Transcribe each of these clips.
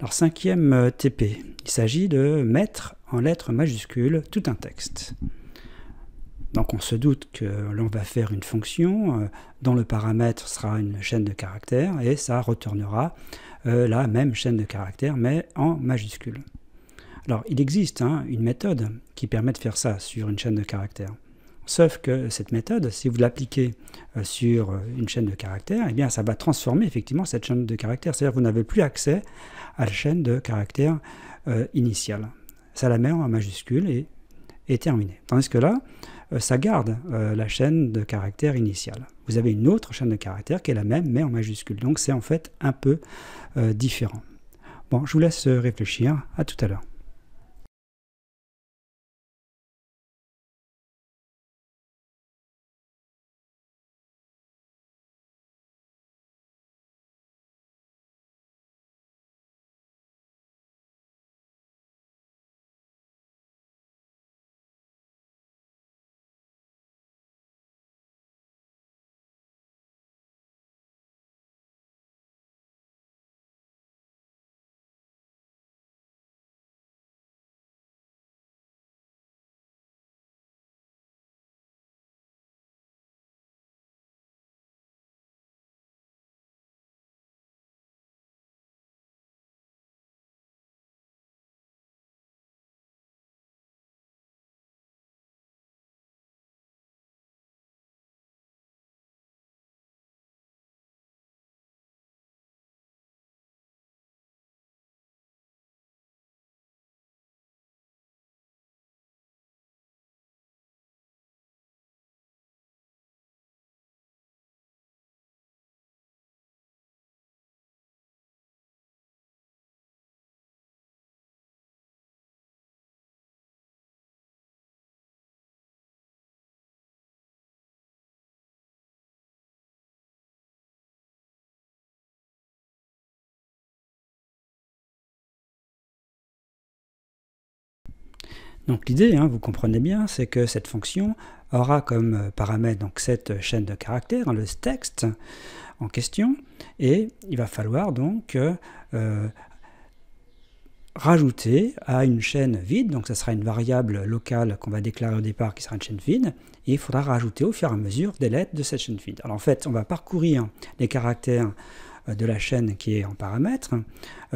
Alors, cinquième TP, il s'agit de mettre en lettres majuscules tout un texte. Donc on se doute que l'on va faire une fonction dont le paramètre sera une chaîne de caractères et ça retournera la même chaîne de caractères mais en majuscules. Alors il existe une méthode qui permet de faire ça sur une chaîne de caractères. Sauf que cette méthode, si vous l'appliquez sur une chaîne de caractères, eh bien ça va transformer effectivement cette chaîne de caractères. C'est-à-dire que vous n'avez plus accès à la chaîne de caractères initiale. Ça la met en majuscule et est terminée. Tandis que là, ça garde la chaîne de caractères initiale. Vous avez une autre chaîne de caractères qui est la même mais en majuscule. Donc c'est en fait un peu différent. Bon, je vous laisse réfléchir. À tout à l'heure. Donc l'idée, vous comprenez bien, c'est que cette fonction aura comme paramètre donc, cette chaîne de caractères, le texte en question, et il va falloir donc rajouter à une chaîne vide, donc ça sera une variable locale qu'on va déclarer au départ qui sera une chaîne vide, et il faudra rajouter au fur et à mesure des lettres de cette chaîne vide. Alors en fait, on va parcourir les caractères de la chaîne qui est en paramètre.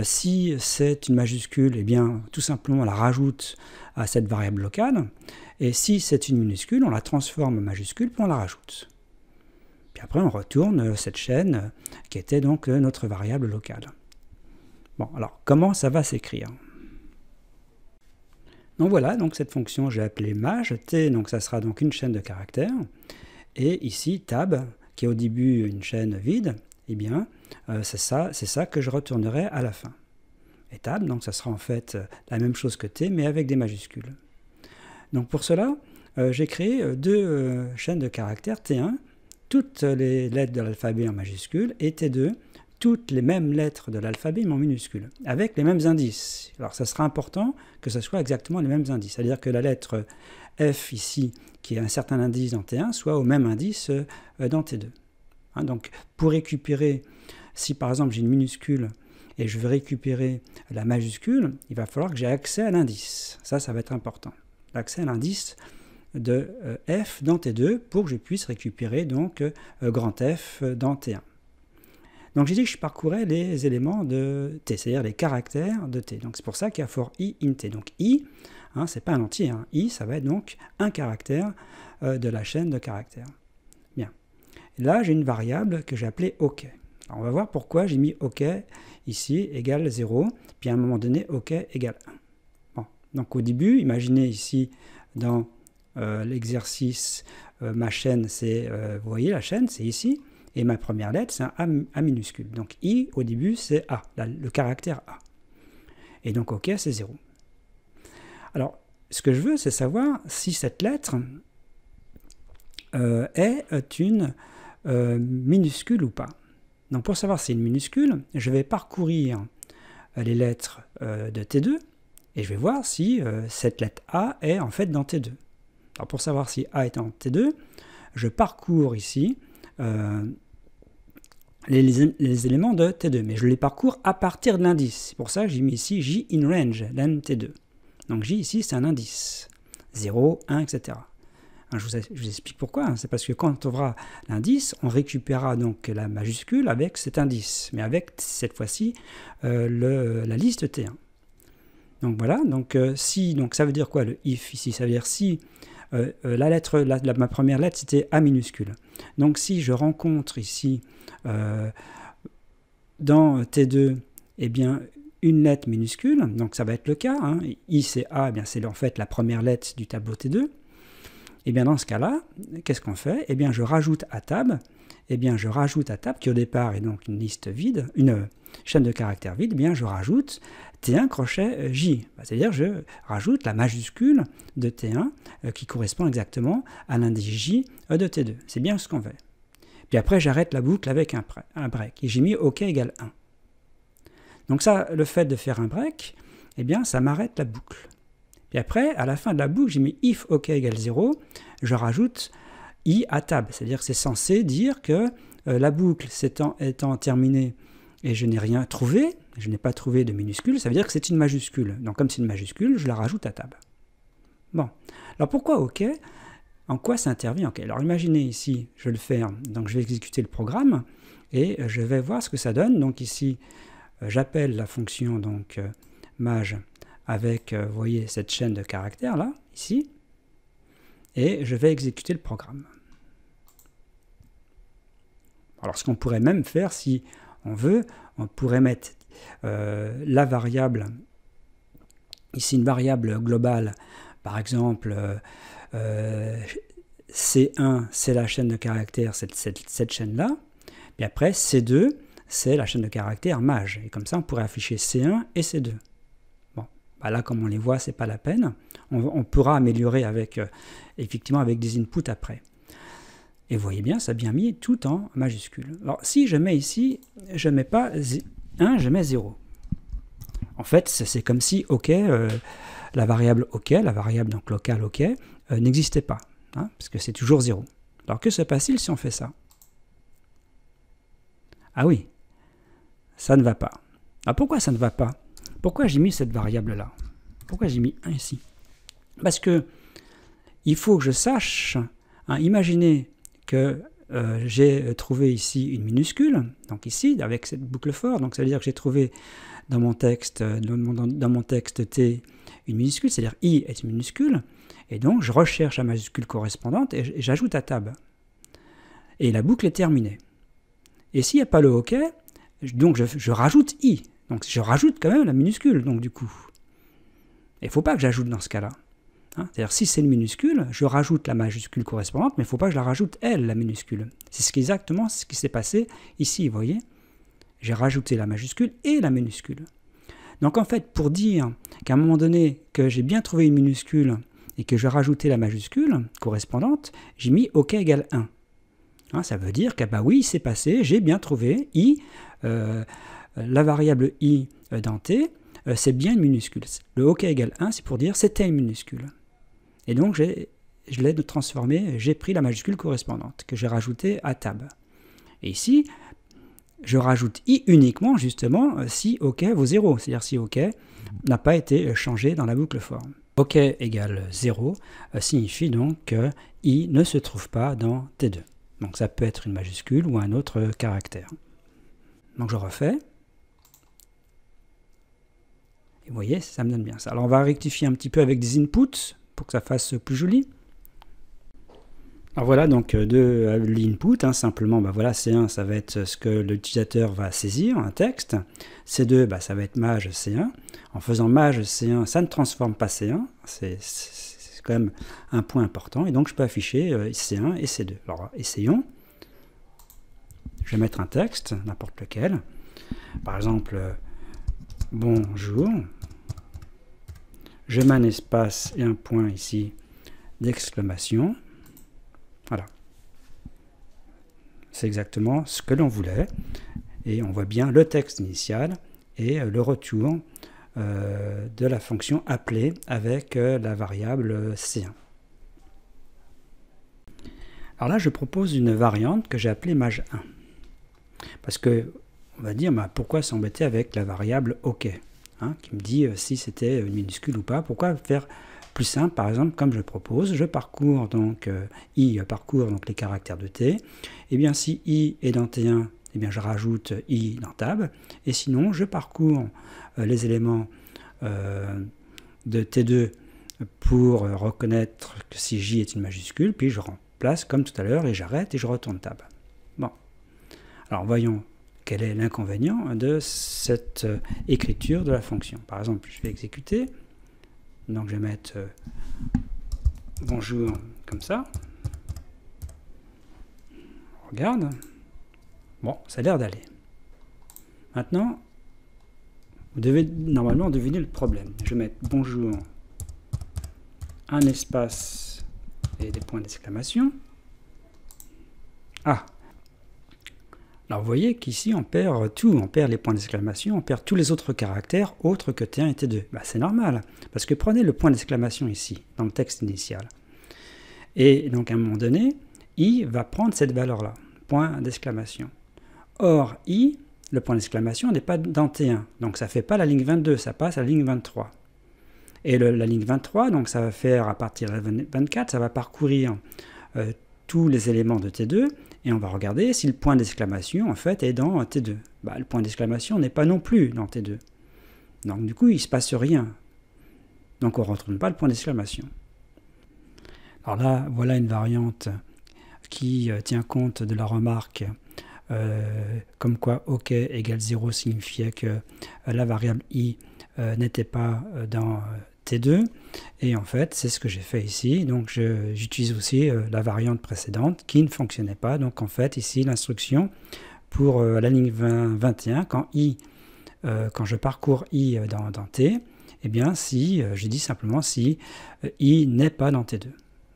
Si c'est une majuscule, eh bien tout simplement on la rajoute à cette variable locale, et si c'est une minuscule, on la transforme en majuscule puis on la rajoute. Puis après on retourne cette chaîne qui était donc notre variable locale. Bon, alors comment ça va s'écrire? Donc voilà, donc cette fonction j'ai appelée maj, t, donc ça sera donc une chaîne de caractères, et ici tab, qui est au début une chaîne vide, eh bien c'est ça que je retournerai à la fin. Et tab, donc ça sera en fait la même chose que t, mais avec des majuscules. Donc pour cela, j'ai créé deux chaînes de caractères, t1, toutes les lettres de l'alphabet en majuscules, et t2, toutes les mêmes lettres de l'alphabet mais en minuscules, avec les mêmes indices. Alors ça sera important que ce soit exactement les mêmes indices, c'est-à-dire que la lettre F ici, qui a un certain indice dans T1, soit au même indice dans T2. Donc pour récupérer, si par exemple j'ai une minuscule et je veux récupérer la majuscule, il va falloir que j'ai accès à l'indice. Ça va être important. L'accès à l'indice de F dans T2 pour que je puisse récupérer donc grand F dans T1. Donc j'ai dit que je parcourais les éléments de T, c'est-à-dire les caractères de T. Donc c'est pour ça qu'il y a for i in T. Donc i, c'est pas un entier, i ça va être donc un caractère de la chaîne de caractères. Bien. Et là j'ai une variable que j'ai appelée OK. Alors, on va voir pourquoi j'ai mis OK ici égale 0, puis à un moment donné OK égale 1. Bon. Donc au début, imaginez ici dans l'exercice, ma chaîne c'est, vous voyez la chaîne c'est ici, et ma première lettre, c'est un A minuscule. Donc I, au début, c'est A, le caractère A. Et donc OK, c'est 0. Alors, ce que je veux, c'est savoir si cette lettre est une minuscule ou pas. Donc pour savoir si c'est une minuscule, je vais parcourir les lettres de T2, et je vais voir si cette lettre A est en fait dans T2. Alors pour savoir si A est en T2, je parcours ici les éléments de T2, mais je les parcours à partir de l'indice. C'est pour ça que j'ai mis ici J in range, len T2. Donc J ici, c'est un indice. 0, 1, etc. Je vous explique pourquoi. C'est parce que quand on aura l'indice, on récupérera donc la majuscule avec cet indice, mais avec cette fois-ci la liste T1. Donc voilà, donc ça veut dire quoi le if ici? Ça veut dire si ma première lettre c'était A minuscule. Donc si je rencontre ici dans T2 eh bien, une lettre minuscule, donc ça va être le cas, hein, I c'est A, eh bien c'est en fait la première lettre du tableau T2, et bien dans ce cas-là, qu'est-ce qu'on fait? Eh bien je rajoute à tab, qui au départ est donc une liste vide, une chaîne de caractères vide, eh bien je rajoute T1 crochet J, c'est-à-dire je rajoute la majuscule de T1 qui correspond exactement à l'indice J de T2. C'est bien ce qu'on fait. Puis après j'arrête la boucle avec un break, et j'ai mis OK égale 1. Donc ça, le fait de faire un break, eh bien ça m'arrête la boucle. Puis après, à la fin de la boucle, j'ai mis if OK égale 0, je rajoute I à tab, c'est-à-dire que c'est censé dire que la boucle étant terminée et je n'ai rien trouvé, je n'ai pas trouvé de minuscule, ça veut dire que c'est une majuscule. Donc comme c'est une majuscule, je la rajoute à tab. Bon, alors pourquoi OK? En quoi ça intervient? OK, alors imaginez ici, je le ferme, donc je vais exécuter le programme et je vais voir ce que ça donne. Donc ici, j'appelle la fonction donc maj avec, vous voyez, cette chaîne de caractères là, ici, et je vais exécuter le programme. Alors ce qu'on pourrait même faire, si on veut, on pourrait mettre la variable, ici une variable globale, par exemple C1 c'est la chaîne de caractères, cette chaîne-là, et après C2 c'est la chaîne de caractères maj, et comme ça on pourrait afficher C1 et C2. Bon, bah là comme on les voit, c'est pas la peine, on pourra améliorer avec, effectivement avec des inputs après. Et vous voyez bien, ça a bien mis tout en majuscule. Alors si je mets ici, je ne mets pas 1, je mets 0. En fait, c'est comme si OK, la variable OK, la variable donc locale OK, n'existait pas, hein, parce que c'est toujours 0. Alors que se passe-t-il si on fait ça? Ah oui, ça ne va pas. Alors pourquoi ça ne va pas? Pourquoi j'ai mis cette variable-là? Pourquoi j'ai mis 1 ici? Parce que il faut que je sache, hein, imaginez que j'ai trouvé ici une minuscule, donc ici, avec cette boucle for, donc ça veut dire que j'ai trouvé dans mon texte, T une minuscule, c'est-à-dire I est une minuscule, et donc je recherche la majuscule correspondante et j'ajoute à tab. Et la boucle est terminée. Et s'il n'y a pas le OK, donc je rajoute I, donc je rajoute quand même la minuscule, donc du coup. Il ne faut pas que j'ajoute dans ce cas-là. Hein, c'est-à-dire, si c'est une minuscule, je rajoute la majuscule correspondante, mais il ne faut pas que je la rajoute, elle, la minuscule. C'est exactement ce qui s'est passé ici, vous voyez. J'ai rajouté la majuscule et la minuscule. Donc en fait, pour dire qu'à un moment donné, que j'ai bien trouvé une minuscule et que je rajoutais la majuscule correspondante, j'ai mis OK égale 1. Hein, ça veut dire que, bah oui, c'est passé, j'ai bien trouvé I, la variable I dans T, c'est bien une minuscule. Le OK égale 1, c'est pour dire c'était une minuscule. Et donc, je l'ai transformé, j'ai pris la majuscule correspondante que j'ai rajoutée à tab. Et ici, je rajoute I uniquement, justement, si OK vaut 0, c'est-à-dire si OK n'a pas été changé dans la boucle for. OK égale 0 signifie donc que I ne se trouve pas dans T2. Donc ça peut être une majuscule ou un autre caractère. Donc je refais. Et vous voyez, ça me donne bien ça. Alors on va rectifier un petit peu avec des inputs pour que ça fasse plus joli. Alors voilà donc de l'input, hein, simplement, bah voilà, C1 ça va être ce que l'utilisateur va saisir, un texte. C2 bah, ça va être maj C1. En faisant maj C1, ça ne transforme pas C1, c'est quand même un point important. Et donc je peux afficher C1 et C2. Alors essayons. Je vais mettre un texte, n'importe lequel. Par exemple, bonjour. Je mets un espace et un point ici d'exclamation. Voilà. C'est exactement ce que l'on voulait. Et on voit bien le texte initial et le retour de la fonction appelée avec la variable C1. Alors là, je propose une variante que j'ai appelée maj1. Parce que, on va dire, bah, pourquoi s'embêter avec la variable OK, hein, qui me dit si c'était une minuscule ou pas. Pourquoi faire plus simple, par exemple, comme je propose, je parcours donc I parcourt donc les caractères de T. Et bien si I est dans T1, eh bien je rajoute I dans tab. Et sinon, je parcours les éléments de T2 pour reconnaître que si J est une majuscule, puis je remplace comme tout à l'heure et j'arrête et je retourne tab. Bon. Alors voyons quel est l'inconvénient de cette écriture de la fonction. Par exemple, je vais exécuter. Donc je vais mettre bonjour comme ça. On regarde. Bon, ça a l'air d'aller. Maintenant, vous devez normalement deviner le problème. Je vais mettre bonjour, un espace et des points d'exclamation. Ah! Alors vous voyez qu'ici on perd tout, on perd les points d'exclamation, on perd tous les autres caractères autres que T1 et T2. Bah, c'est normal, parce que prenez le point d'exclamation ici, dans le texte initial. Et donc à un moment donné, I va prendre cette valeur-là, point d'exclamation. Or, I, le point d'exclamation n'est pas dans T1, donc ça ne fait pas la ligne 22, ça passe à la ligne 23. Et la ligne 23, donc ça va faire à partir de la 24, ça va parcourir tous les éléments de T2, et on va regarder si le point d'exclamation, en fait, est dans T2. Bah, le point d'exclamation n'est pas non plus dans T2. Donc, du coup, il ne se passe rien. Donc, on ne retourne pas le point d'exclamation. Alors là, voilà une variante qui tient compte de la remarque comme quoi OK égale 0 signifiait que la variable I n'était pas dans T2. Et en fait, c'est ce que j'ai fait ici. Donc, j'utilise aussi la variante précédente qui ne fonctionnait pas. Donc, en fait, ici, l'instruction pour la ligne 21, quand je parcours I dans T, eh bien, si, je dis simplement si I n'est pas dans T2.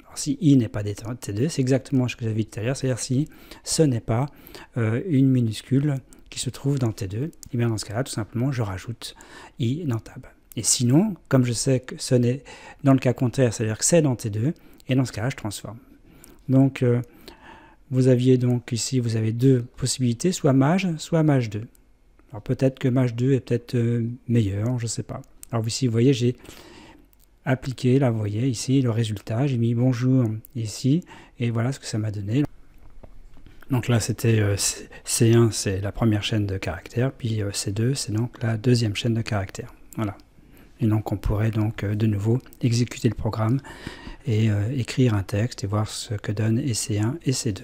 Alors, si I n'est pas dans T2, c'est exactement ce que j'avais dit tout à l'heure, c'est-à-dire si ce n'est pas une minuscule qui se trouve dans T2, et bien dans ce cas-là, tout simplement, je rajoute I dans tab. Et sinon, comme je sais que ce n'est dans le cas contraire, c'est-à-dire que c'est dans T2, et dans ce cas-là, je transforme. Donc, vous aviez donc ici, vous avez deux possibilités, soit maj 2. Alors peut-être que maj 2 est peut-être meilleur, je ne sais pas. Alors ici, vous voyez, j'ai appliqué, là, vous voyez, ici, le résultat. J'ai mis bonjour ici, et voilà ce que ça m'a donné. Donc là, c'était C1, c'est la première chaîne de caractères, puis C2, c'est donc la deuxième chaîne de caractères. Voilà. Et donc on pourrait donc de nouveau exécuter le programme et écrire un texte et voir ce que donnent et C1 et C2.